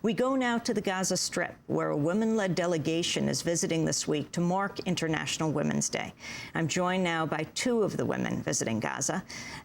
We go now to the Gaza Strip, where a women-led delegation is visiting this week to mark International Women's Day. I'm joined now by two of the women visiting Gaza.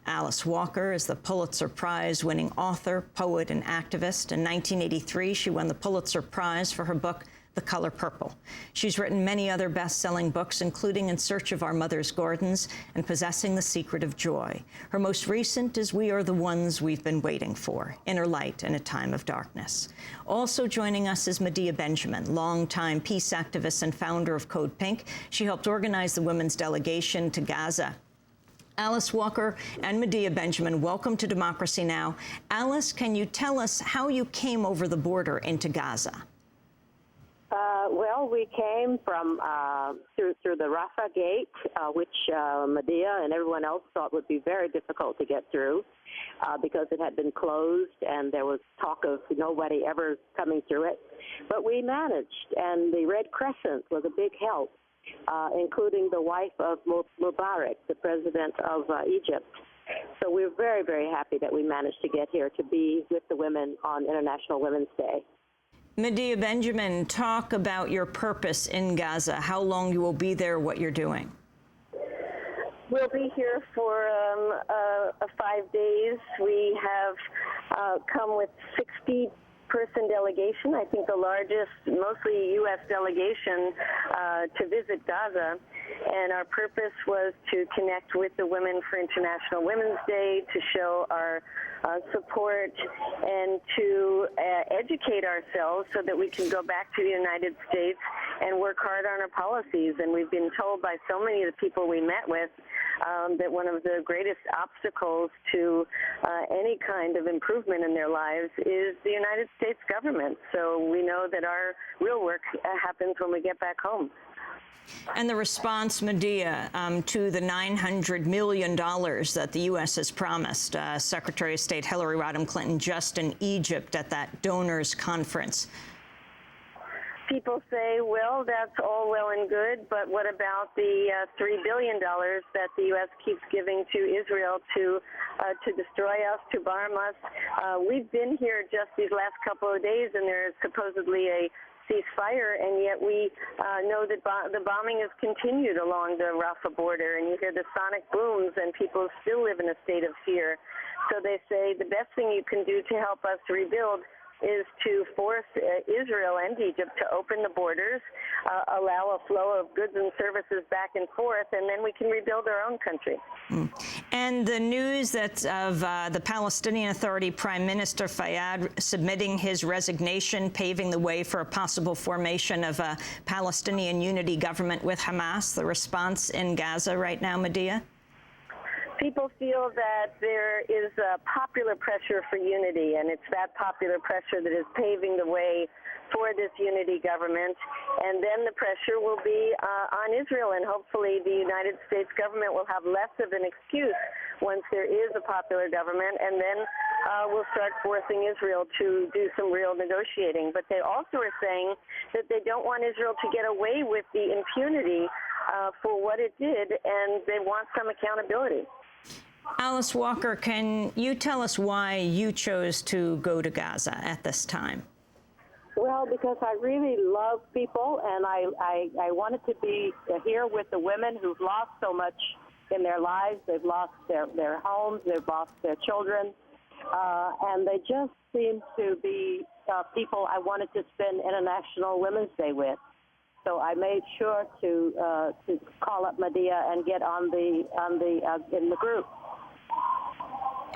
Alice Walker is the Pulitzer Prize-winning author, poet, and activist. In 1983, she won the Pulitzer Prize for her book, The Color Purple. She's written many other best-selling books, including In Search of Our Mother's Gardens and Possessing the Secret of Joy. Her most recent is We Are the Ones We've Been Waiting For, Inner Light in a Time of Darkness. Also joining us is Medea Benjamin, longtime peace activist and founder of CODEPINK. She helped organize the women's delegation to Gaza. Alice Walker and Medea Benjamin, welcome to Democracy Now! Alice, can you tell us how you came over the border into Gaza? Well, we came from through the Rafah gate, which Medea and everyone else thought would be very difficult to get through because it had been closed and there was talk of nobody ever coming through it. But we managed, and the Red Crescent was a big help, including the wife of Mubarak, the president of Egypt. So we're very, very happy that we managed to get here to be with the women on International Women's Day. Medea Benjamin, talk about your purpose in Gaza, how long you will be there, what you're doing. We'll be here for 5 days. We have come with 60-person delegation, I think the largest, mostly U.S. delegation to visit Gaza. And our purpose was to connect with the women for International Women's Day, to show our support, and to educate ourselves so that we can go back to the United States and work hard on our policies. And we've been told by so many of the people we met with that one of the greatest obstacles to any kind of improvement in their lives is the United States government. So we know that our real work happens when we get back home. And the response, Medea, to the $900 million that the U.S. has promised Secretary of State Hillary Rodham Clinton just in Egypt at that donors conference. People say, well, that's all well and good, but what about the $3 billion that the U.S. keeps giving to Israel to destroy us, to bomb us? We've been here just these last couple of days, and there is supposedly a ceasefire, and yet we know that the bombing has continued along the Rafah border, and you hear the sonic booms, and people still live in a state of fear. So they say the best thing you can do to help us rebuild is to force Israel and Egypt to open the borders, allow a flow of goods and services back and forth, and then we can rebuild our own country. And the news that of the Palestinian Authority Prime Minister Fayyad submitting his resignation, paving the way for a possible formation of a Palestinian unity government with Hamas, the response in Gaza right now, Medea? People feel that there is a popular pressure for unity, and it's that popular pressure that is paving the way for this unity government. And then the pressure will be on Israel, and hopefully the United States government will have less of an excuse once there is a popular government, and then we'll start forcing Israel to do some real negotiating. But they also are saying that they don't want Israel to get away with the impunity for what it did, and they want some accountability. Alice Walker, can you tell us why you chose to go to Gaza at this time? Well, because I really love people, and I wanted to be here with the women who've lost so much in their lives. They've lost their homes, they've lost their children, and they just seem to be people I wanted to spend International Women's Day with. So I made sure to call up Medea and get in the group.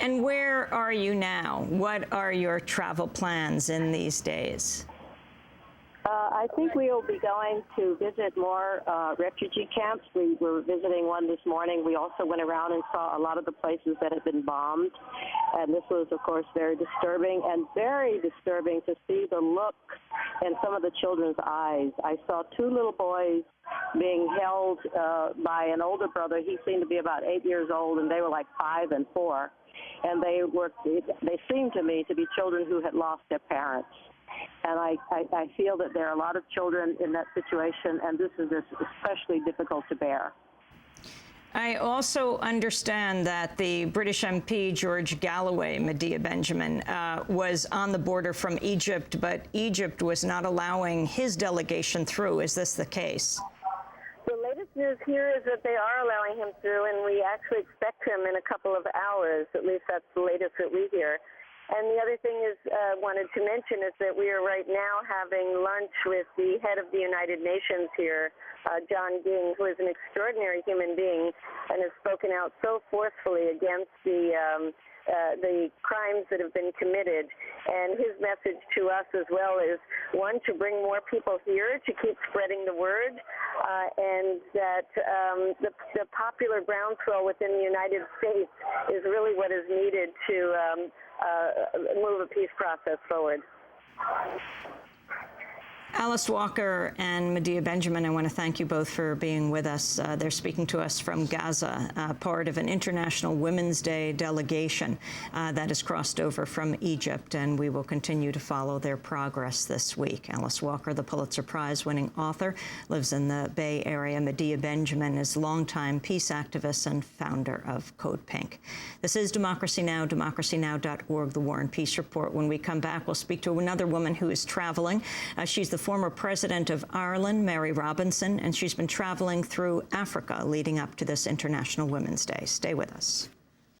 And where are you now? What are your travel plans in these days? I think we will be going to visit more refugee camps. We were visiting one this morning. We also went around and saw a lot of the places that had been bombed. And this was, of course, very disturbing, and very disturbing to see the look in some of the children's eyes. I saw two little boys being held by an older brother. He seemed to be about 8 years old, and they were like 5 and 4. And they seemed to me to be children who had lost their parents. And I feel that there are a lot of children in that situation, and this is especially difficult to bear. I also understand that the British MP, George Galloway, Medea Benjamin, was on the border from Egypt, but Egypt was not allowing his delegation through. Is this the case? The latest news here is that they are allowing him through, and we actually expect him in a couple of hours. At least that's the latest that we hear. And the other thing is, wanted to mention is that we are right now having lunch with the head of the United Nations here, John Ging, who is an extraordinary human being and has spoken out so forcefully against the crimes that have been committed. And his message to us as well is, one, to bring more people here to keep spreading the word, and that the popular groundswell within the United States is really what is needed to move a peace process forward. Alice Walker and Medea Benjamin, I want to thank you both for being with us. They're speaking to us from Gaza, part of an International Women's Day delegation that has crossed over from Egypt, and we will continue to follow their progress this week. Alice Walker, the Pulitzer Prize-winning author, lives in the Bay Area. Medea Benjamin is longtime peace activist and founder of CODEPINK. This is Democracy Now!, democracynow.org, the War and Peace Report. When we come back, we'll speak to another woman who is traveling. She's the former president of Ireland, Mary Robinson, and she's been traveling through Africa leading up to this International Women's Day. Stay with us.